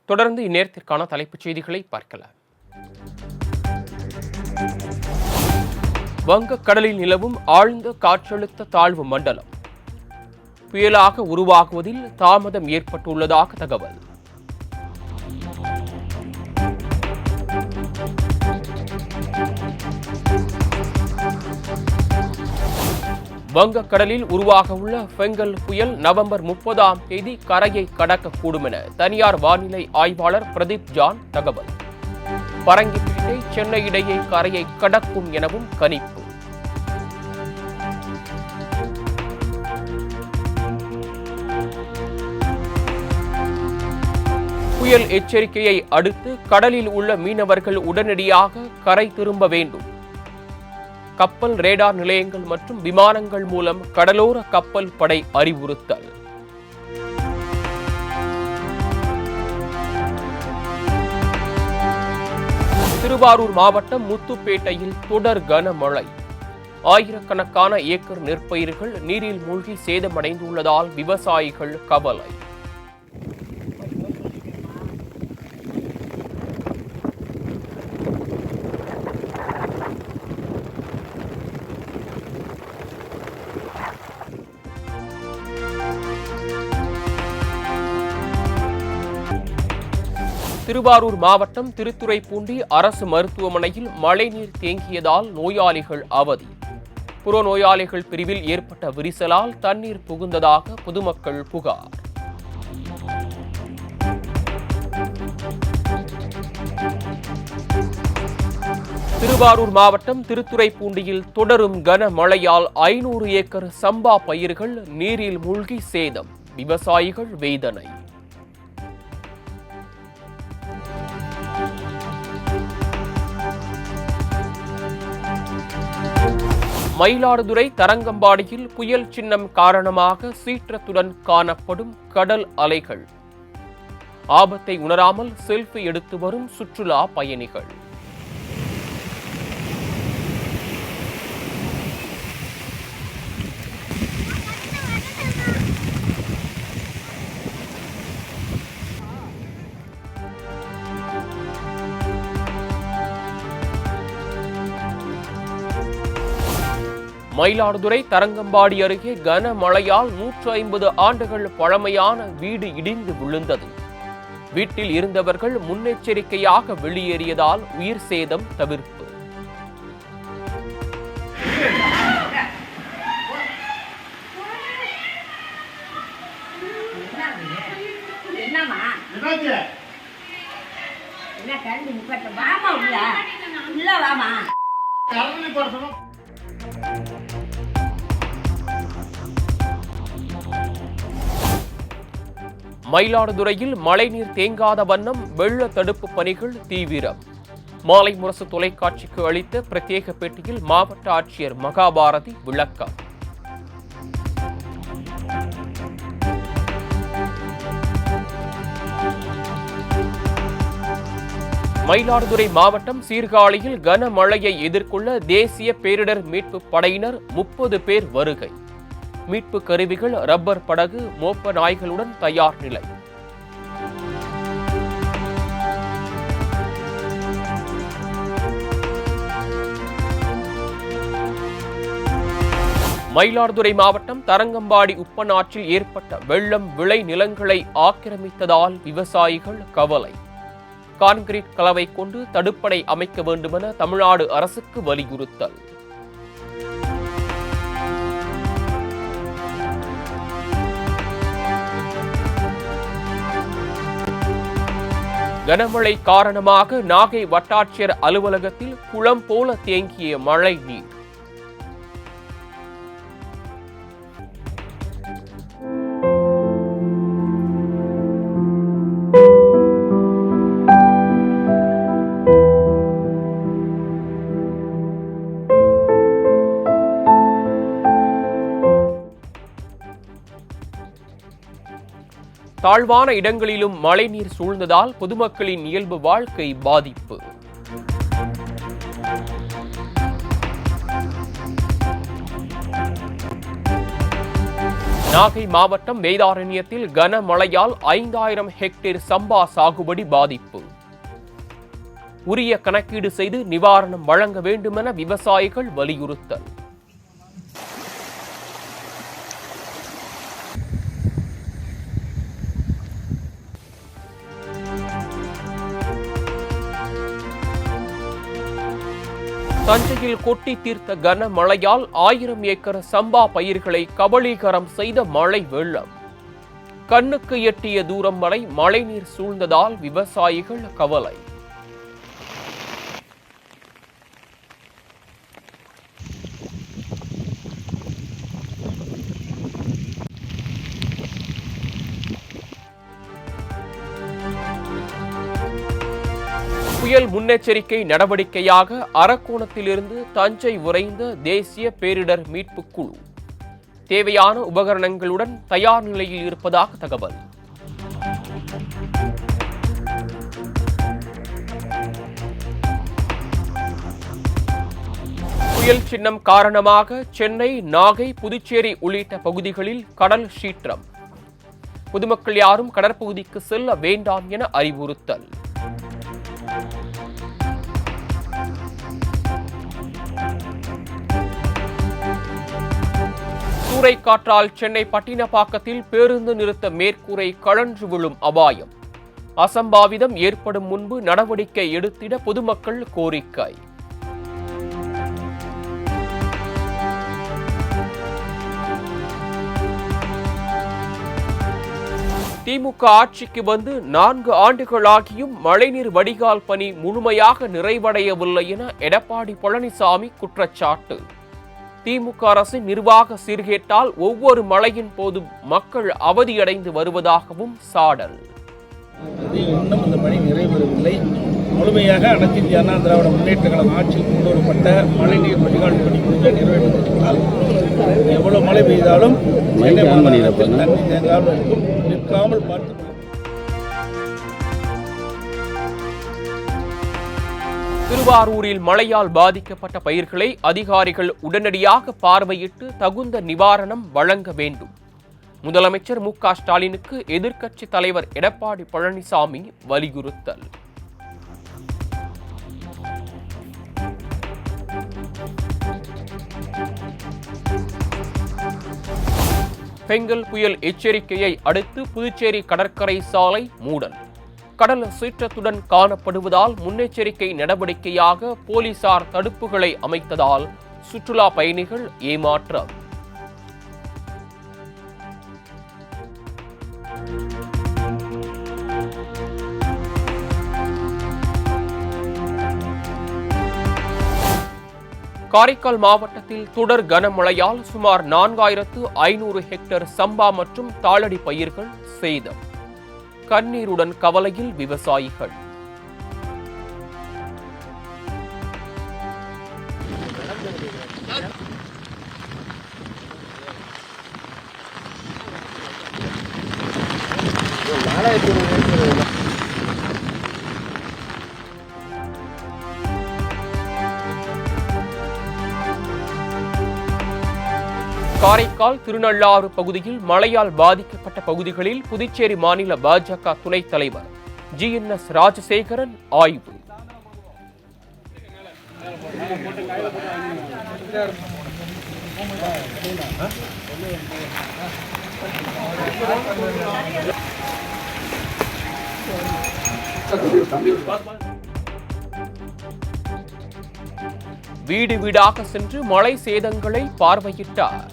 தொடர்ந்து இந்நேரத்திற்கான தலைப்புச் செய்திகளை பார்க்கலாம். வங்கக்கடலில் நிலவும் ஆழ்ந்த காற்றழுத்த தாழ்வு மண்டலம் புயலாக உருவாகுவதில் தாமதம் ஏற்பட்டுள்ளதாக தகவல். வங்கக்கடலில் உருவாக உள்ள ஃபெங்கல் புயல் நவம்பர் 30ஆம் தேதி கரையை கடக்கக்கூடும் என தனியார் வானிலை ஆய்வாளர் பிரதீப் ஜான் தகவல். பரங்கிப்பேட்டை சென்னை இடையே கரையை கடக்கும் எனவும் கணிப்பு. புயல் எச்சரிக்கையை அடுத்து கடலில் உள்ள மீனவர்கள் உடனடியாக கரை திரும்ப வேண்டும். கப்பல் ரேடார் நிலையங்கள் மற்றும் விமானங்கள் மூலம் கடலோர கப்பல் படை அறிவுறுத்தல். திருவாரூர் மாவட்டம் முத்துப்பேட்டையில் தொடர் கனமழை. ஆயிரக்கணக்கான ஏக்கர் நெற்பயிர்கள் நீரில் மூழ்கி சேதமடைந்துள்ளதால் விவசாயிகள் கவலை. திருவாரூர் மாவட்டம் திருத்துறைப்பூண்டி அரசு மருத்துவமனையில் மழைநீர் தேங்கியதால் நோயாளிகள் அவதி. புறநோயாளிகள் பிரிவில் ஏற்பட்ட விரிசலால் தண்ணீர் புகுந்ததாக பொதுமக்கள் புகார். திருவாரூர் மாவட்டம் திருத்துறைப்பூண்டியில் தொடரும் கனமழையால் 500 ஏக்கர் சம்பா பயிர்கள் நீரில் மூழ்கி சேதம். விவசாயிகள் வேதனை. மயிலாடுதுறை தரங்கம்பாடியில் புயல் சின்னம் காரணமாக சீற்றத்துடன் காணப்படும் கடல் அலைகள். ஆபத்தை உணராமல் செல்ஃபி எடுத்து வரும் சுற்றுலா பயணிகள். மயிலாடுதுறை தரங்கம்பாடி அருகே கனமழையால் 150 ஆண்டுகள் பழமையான வீடு இடிந்து விழுந்தது. வீட்டில் இருந்தவர்கள் முன்னெச்சரிக்கையாக வெளியேறியதால் உயிர் சேதம் தவிர்ப்பு. மயிலாடுதுறையில் மழைநீர் தேங்காத வண்ணம் வெள்ள தடுப்பு பணிகள் தீவிரம். மாலை முரசு தொலைக்காட்சிக்கு அளித்த பிரத்யேக பேட்டியில் மாவட்ட ஆட்சியர் மகாபாரதி விளக்கம். மயிலாடுதுறை மாவட்டம் சீர்காழியில் கனமழையை எதிர்கொள்ள தேசிய பேரிடர் மீட்பு படையினர் 30 பேர் வருகை. மீட்பு கருவிகள், ரப்பர் படகு, மோப்ப நாய்களுடன் தயார் நிலை. மயிலாடுதுறை மாவட்டம் தரங்கம்பாடி உப்பனாற்றில் ஏற்பட்ட வெள்ளம் விளை நிலங்களை ஆக்கிரமித்ததால் விவசாயிகள் கவலை. கான்கிரீட் கலவை கொண்டு தடுப்பணை அமைக்க வேண்டுமென தமிழ்நாடு அரசுக்கு வலியுறுத்தல். கனமழை காரணமாக நாகை வட்டாட்சியர் அலுவலகத்தில் குளம் போல தேங்கிய மழை நீர். தாழ்வான இடங்களிலும் மழைநீர் சூழ்ந்ததால் பொதுமக்களின் இயல்பு வாழ்க்கை பாதிப்பு. நாகை மாவட்டம் வேதாரண்யத்தில் கனமழையால் 5000 ஹெக்டேர் சம்பா சாகுபடி பாதிப்பு. உரிய கணக்கீடு செய்து நிவாரணம் வழங்க வேண்டுமென விவசாயிகள் வலியுறுத்தல். தஞ்சையில் கொட்டி தீர்த்த கனமழையால் 1000 ஏக்கர் சம்பா பயிர்களை கபளீகரம் செய்த மழை வெள்ளம். கண்ணுக்கு எட்டிய தூரம் வரை மழைநீர் சூழ்ந்ததால் விவசாயிகள் கவலை. புயல் முன்னெச்சரிக்கை நடவடிக்கையாக அரக்கோணத்திலிருந்து தஞ்சை விரைந்த தேசிய பேரிடர் மீட்பு குழு தேவையான உபகரணங்களுடன் தயார் நிலையில் இருப்பதாக தகவல். புயல் சின்னம் காரணமாக சென்னை, நாகை, புதுச்சேரி உள்ளிட்ட பகுதிகளில் கடல் சீற்றம். பொதுமக்கள் யாரும் கடற்பகுதிக்கு செல்ல வேண்டாம் என அறிவுறுத்தல். சூறைக்காற்றால் சென்னை பட்டினப்பாக்கத்தில் பேருந்து நிறுத்த மேற்கூரை கழன்று விழும் அபாயம். அசம்பாவிதம் ஏற்படும் முன்பு நடவடிக்கை எடுத்திட பொதுமக்கள் கோரிக்கை. திமுக ஆட்சிக்கு வந்து 4 ஆண்டுகளாகியும் மழைநீர் வடிகால் பணி முழுமையாக நிறைவடையவில்லை என எடப்பாடி பழனிசாமி குற்றச்சாட்டு. திமுக அரசின் நிர்வாக சீர்கேட்டால் ஒவ்வொரு மழையின் போதும் மக்கள் அவதியடைந்து வருவதாகவும் சாடல். இன்னும் அந்த பணி நிறைவேறவில்லை. முழுமையாக அனைத்து இந்திய அண்ணா திராவிட முன்னேற்ற கழகம் ஆட்சியில் கொண்டு வரப்பட்ட மழைநீர் வடிகால் பணி நிறைவேற்றப்பட்டால் எவ்வளவு மழை பெய்தாலும் தண்ணி தேங்காமல் இருக்கும், நிற்காமல் பார்த்து. திருவாரூரில் மழையால் பாதிக்கப்பட்ட பயிர்களை அதிகாரிகள் உடனடியாக பார்வையிட்டு தகுந்த நிவாரணம் வழங்க வேண்டும். முதலமைச்சர் மு.க. ஸ்டாலினுக்கு எதிர்க்கட்சித் தலைவர் எடப்பாடி பழனிசாமி வலியுறுத்தல். பெங்கல் புயல் எச்சரிக்கையை அடுத்து புதுச்சேரி கடற்கரை சாலை மூடல். கடல் சீற்றத்துடன் காணப்படுவதால் முன்னெச்சரிக்கை நடவடிக்கையாக போலீசார் தடுப்புகளை அமைத்ததால் சுற்றுலா பயணிகள் ஏமாற்றம். காரைக்கால் மாவட்டத்தில் தொடர் கனமழையால் சுமார் 4500 ஹெக்டேர் சம்பா மற்றும் தாளடி பயிர்கள் சேதம். கண்ணீருடன் கவலையில் விவசாயிகள். காரைக்கால் திருநள்ளாறு பகுதியில் மழையால் பாதிக்கப்பட்ட பகுதிகளில் புதுச்சேரி மாநில பாஜக துணைத் தலைவர் GNS ராஜசேகரன் ஆய்வு. வீடு வீடாக சென்று மழை சேதங்களை பார்வையிட்டார்.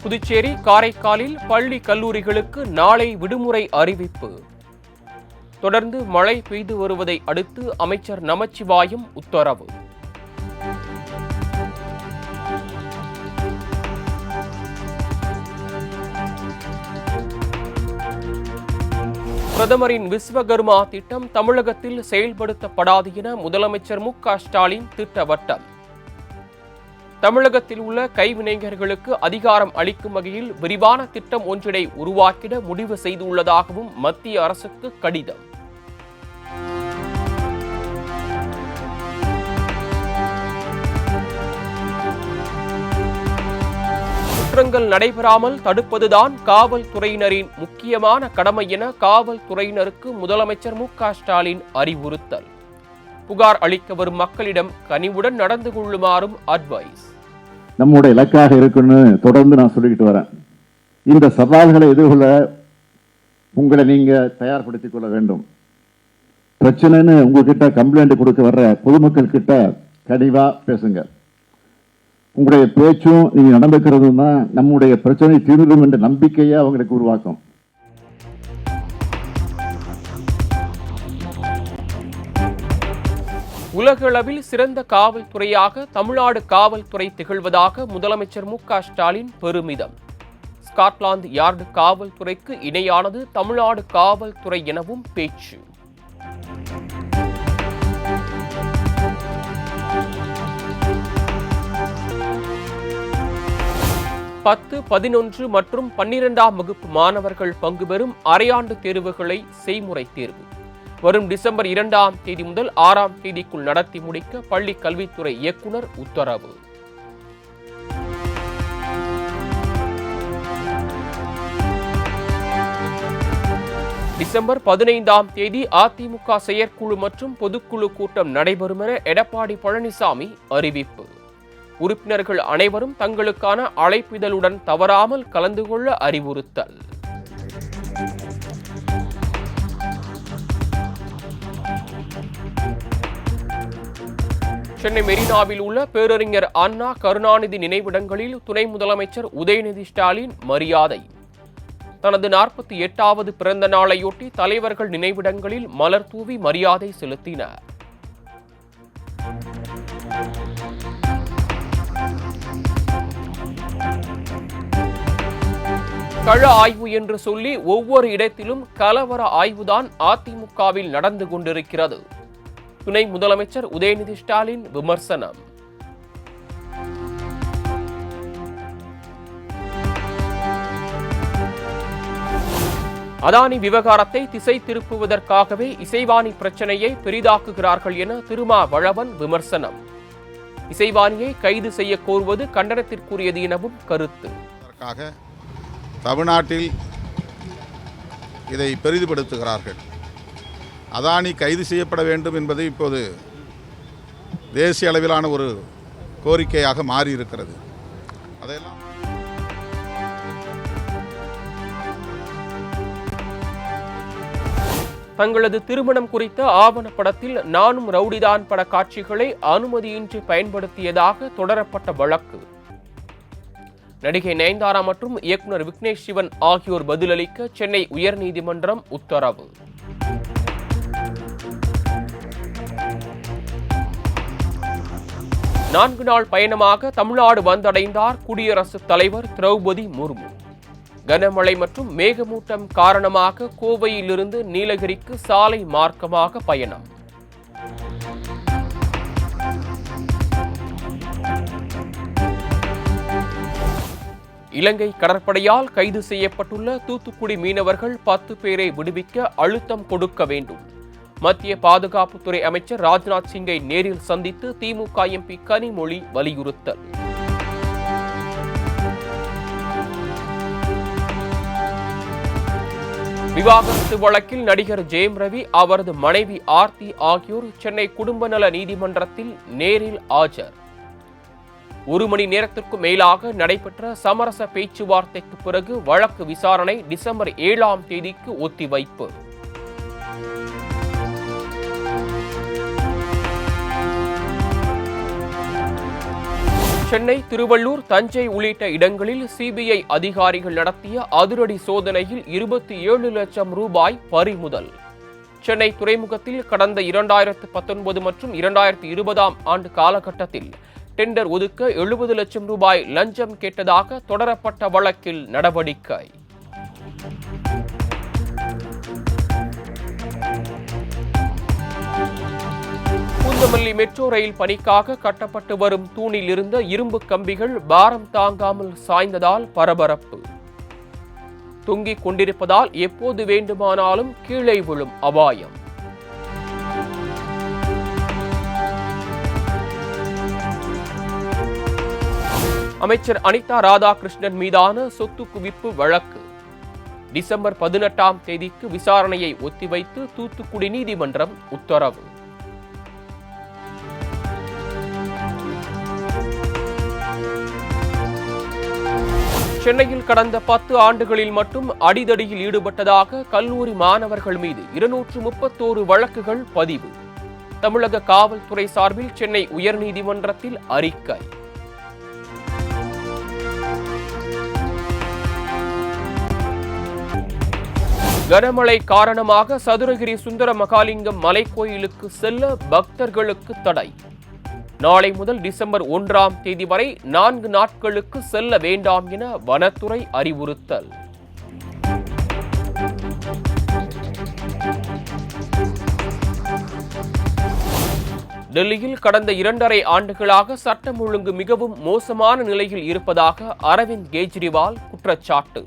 புதுச்சேரி, காரைக்காலில் பள்ளி கல்லூரிகளுக்கு நாளை விடுமுறை அறிவிப்பு. தொடர்ந்து மழை பெய்து வருவதை அடுத்து அமைச்சர் நமச்சிவாயம் உத்தரவு. பிரதமரின் விஸ்வகர்மா திட்டம் தமிழகத்தில் செயல்படுத்தப்படாது என முதலமைச்சர் மு.க. ஸ்டாலின் திட்டவட்டம். தமிழகத்தில் உள்ள கைவினைஞர்களுக்கு அதிகாரம் அளிக்கும் வகையில் விரிவான திட்டம் ஒன்றினை உருவாக்கிட முடிவு செய்துள்ளதாகவும் மத்திய அரசுக்கு கடிதம். குற்றங்கள் நடைபெறாமல் தடுப்பதுதான் காவல்துறையினரின் முக்கியமான கடமை என காவல்துறையினருக்கு முதலமைச்சர் மு.க.ஸ்டாலின் அறிவுறுத்தல். புகார் அளிக்க வரும் மக்களிடம் கனிவுடன் நடந்து கொள்ளுமாறும் அட்வைஸ். நம்முடைய இலக்காக இருக்குன்னு தொடர்ந்து நான் சொல்லிக்கிட்டு வரேன். இந்த சவால்களை எதிர்கொள்ள உங்களை நீங்க தயார்படுத்திக் கொள்ள வேண்டும். பிரச்சனைன்னு உங்ககிட்ட கம்ப்ளைண்ட் கொடுக்க வர்ற பொதுமக்கள் கிட்ட கனிவா பேசுங்க. உங்களுடைய பேச்சும் நீங்க நடந்துக்கிறதும் தான் நம்முடைய பிரச்சனை தீர்ந்துடும் என்ற நம்பிக்கையை அவங்களுக்கு உருவாக்கும். உலகளவில் சிறந்த காவல்துறையாக தமிழ்நாடு காவல்துறை திகழ்வதாக முதலமைச்சர் மு.க.ஸ்டாலின் பெருமிதம். ஸ்காட்லாந்து யார்டு காவல்துறைக்கு இணையானது தமிழ்நாடு காவல்துறை எனவும் பேச்சு. பத்து, 11 மற்றும் 12ஆம் வகுப்பு மாணவர்கள் பங்கு பெறும் அரையாண்டு தேர்வுகளை செய்முறை தேர்வு வரும் டிசம்பர் 2ஆம் தேதி முதல் 6ஆம் தேதிக்குள் நடத்தி முடிக்க பள்ளி கல்வித்துறை இயக்குனர் உத்தரவு. டிசம்பர் 15ஆம் தேதி அதிமுக செயற்குழு மற்றும் பொதுக்குழு கூட்டம் நடைபெறும் என எடப்பாடி பழனிசாமி அறிவிப்பு. உறுப்பினர்கள் அனைவரும் தங்களுக்கான அழைப்பிதழுடன் தவறாமல் கலந்து கொள்ள அறிவுறுத்தல். சென்னை மெரினாவில் உள்ள பேரறிஞர் அண்ணா கருணாநிதி நினைவிடங்களில் துணை முதலமைச்சர் உதயநிதி ஸ்டாலின் மரியாதை. தனது 48வது பிறந்த நாளையொட்டி தலைவர்கள் நினைவிடங்களில் மலர் தூவி மரியாதை செலுத்தினர். கள ஆய்வு என்று சொல்லி ஒவ்வொரு இடத்திலும் கலவர ஆய்வுதான் அதிமுகவில் நடந்து கொண்டிருக்கிறது. துணை முதலமைச்சர் உதயநிதி ஸ்டாலின் விமர்சனம். அதானி விவகாரத்தை திசை திருப்புவதற்காகவே இசைவாணி பிரச்சனையை பெரிதாக்குகிறார்கள் என திருமாவளவன் விமர்சனம். இசைவாணியை கைது செய்ய கோருவது கண்டனத்திற்குரியது எனவும் கருத்து. தமிழ்நாட்டில் இதை பெரிதுபடுத்துகிறார்கள். அதானி கைது செய்யப்பட வேண்டும் என்பது இப்போது தேசிய அளவிலான ஒரு கோரிக்கையாக மாறியிருக்கிறது. அதையெல்லாம் தங்களது திருமணம் குறித்த ஆவணப்படத்தில் நானும் ரவுடிதான் பட காட்சிகளை அனுமதியின்றி பயன்படுத்தியதாக தொடரப்பட்ட வழக்கு. நடிகை நயன்தாரா மற்றும் இயக்குனர் விக்னேஷ் சிவன் ஆகியோர் பதிலளிக்க சென்னை உயர்நீதிமன்றம் உத்தரவு. நான்கு நாள் பயணமாக தமிழ்நாடு வந்தடைந்தார் குடியரசுத் தலைவர் திரௌபதி முர்மு. கனமழை மற்றும் மேகமூட்டம் காரணமாக கோவையிலிருந்து நீலகிரிக்கு சாலை மார்க்கமாக பயணம். இலங்கை கடற்படையால் கைது செய்யப்பட்டுள்ள தூத்துக்குடி மீனவர்கள் 10 பேரை விடுவிக்க அழுத்தம் கொடுக்க வேண்டும். மத்திய பாதுகாப்புத்துறை அமைச்சர் ராஜ்நாத் சிங்கை நேரில் சந்தித்து திமுக எம்பி கனிமொழி வலியுறுத்தல். விவாகரத்து வழக்கில் நடிகர் ஜெயம் ரவி, அவரது மனைவி ஆர்த்தி ஆகியோர் சென்னை குடும்ப நல நீதிமன்றத்தில் நேரில் ஆஜர். 1 மணி நேரத்திற்கும் மேலாக நடைபெற்ற சமரச பேச்சுவார்த்தைக்கு பிறகு வழக்கு விசாரணை டிசம்பர் 7ஆம் தேதிக்கு ஒத்திவைப்பு. சென்னை, திருவள்ளூர், தஞ்சை உள்ளிட்ட இடங்களில் சிபிஐ அதிகாரிகள் நடத்திய அதிரடி சோதனையில் 27 லட்சம் ரூபாய் பறிமுதல். சென்னை துறைமுகத்தில் கடந்த 2019 மற்றும் 2020ஆம் ஆண்டு காலகட்டத்தில் டெண்டர் ஒதுக்க 70 லட்சம் ரூபாய் லஞ்சம் கேட்டதாக தொடரப்பட்ட வழக்கில் நடவடிக்கை. பூந்தமல்லி மெட்ரோ ரயில் பணிக்காக கட்டப்பட்டு வரும் தூணில் இருந்த இரும்பு கம்பிகள் பாரம் தாங்காமல் சாய்ந்ததால் பரபரப்பு. தொங்கிக் கொண்டிருப்பதால் எப்போது வேண்டுமானாலும் கீழே விழும் அபாயம். அமைச்சர் அனிதா ராதாகிருஷ்ணன் மீதான சொத்து குவிப்பு வழக்கு டிசம்பர் 18ஆம் தேதிக்கு விசாரணையை ஒத்திவைத்து தூத்துக்குடி நீதிமன்றம் உத்தரவு. சென்னையில் கடந்த 10 ஆண்டுகளில் மட்டும் அடிதடியில் ஈடுபட்டதாக கல்லூரி மாணவர்கள் மீது 231 வழக்குகள் பதிவு. தமிழக காவல்துறை சார்பில் சென்னை உயர்நீதிமன்றத்தில் அறிக்கை. கனமழை காரணமாக சதுரகிரி சுந்தர மகாலிங்கம் மலைக்கோயிலுக்கு செல்ல பக்தர்களுக்கு தடை. நாளை முதல் டிசம்பர் 1ஆம் தேதி வரை 4 நாட்களுக்கு செல்ல வேண்டாம் என வனத்துறை அறிவுறுத்தல். டெல்லியில் கடந்த 2.5 ஆண்டுகளாக சட்டம் ஒழுங்கு மிகவும் மோசமான நிலையில் இருப்பதாக அரவிந்த் கெஜ்ரிவால் குற்றச்சாட்டு.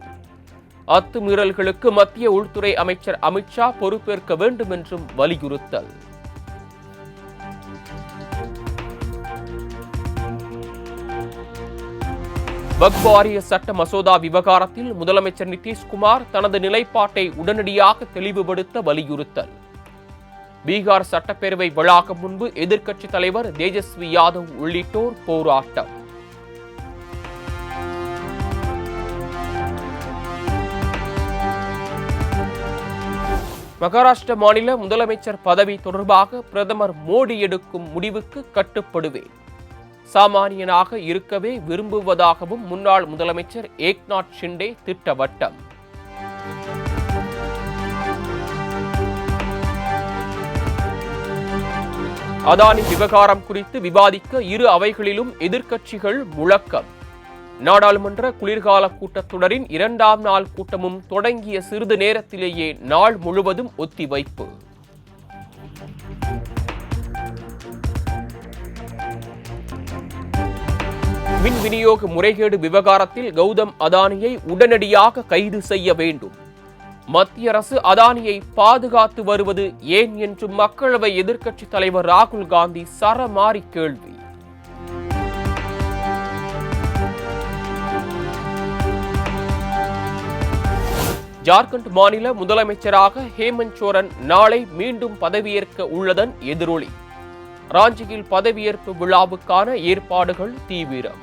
அத்துமீறல்களுக்கு மத்திய உள்துறை அமைச்சர் அமித்ஷா பொறுப்பேற்க வேண்டும் என்றும் வலியுறுத்தல். வக்ஃப் வாரிய சட்ட மசோதா விவகாரத்தில் முதலமைச்சர் நிதிஷ்குமார் தனது நிலைப்பாட்டை உடனடியாக தெளிவுபடுத்த வலியுறுத்தல். பீகார் சட்டப்பேரவை வளாகம் முன்பு எதிர்க்கட்சித் தலைவர் தேஜஸ்வி யாதவ் உள்ளிட்டோர் போராட்டம். மகாராஷ்டிர மாநில முதலமைச்சர் பதவி தொடர்பாக பிரதமர் மோடி எடுக்கும் முடிவுக்கு கட்டுப்படுவேன். சாமானியனாக இருக்கவே விரும்புவதாகவும் முன்னாள் முதலமைச்சர் ஏக்நாத் ஷிண்டே திட்டவட்டம். அதானி விவகாரம் குறித்து விவாதிக்க இரு அவைகளிலும் எதிர்க்கட்சிகள் முழக்கம். நாடாளுமன்ற குளிர்கால கூட்டத்தொடரின் 2ஆம் நாள் கூட்டமும் தொடங்கிய சிறிது நேரத்திலேயே நாள் முழுவதும் ஒத்திவைப்பு. மின் விநியோக முறைகேடு விவகாரத்தில் கௌதம் அதானியை உடனடியாக கைது செய்ய வேண்டும். மத்திய அரசு அதானியை பாதுகாத்து வருவது ஏன் என்று மக்களவை எதிர்க்கட்சித் தலைவர் ராகுல் காந்தி சரமாரி கேள்வி. ஜார்க்கண்ட் மாநில முதலமைச்சராக ஹேமந்த் சோரன் நாளை மீண்டும் பதவியேற்க உள்ளதன் எதிரொலி. ராஞ்சியில் பதவியேற்பு விழாவுக்கான ஏற்பாடுகள் தீவிரம்.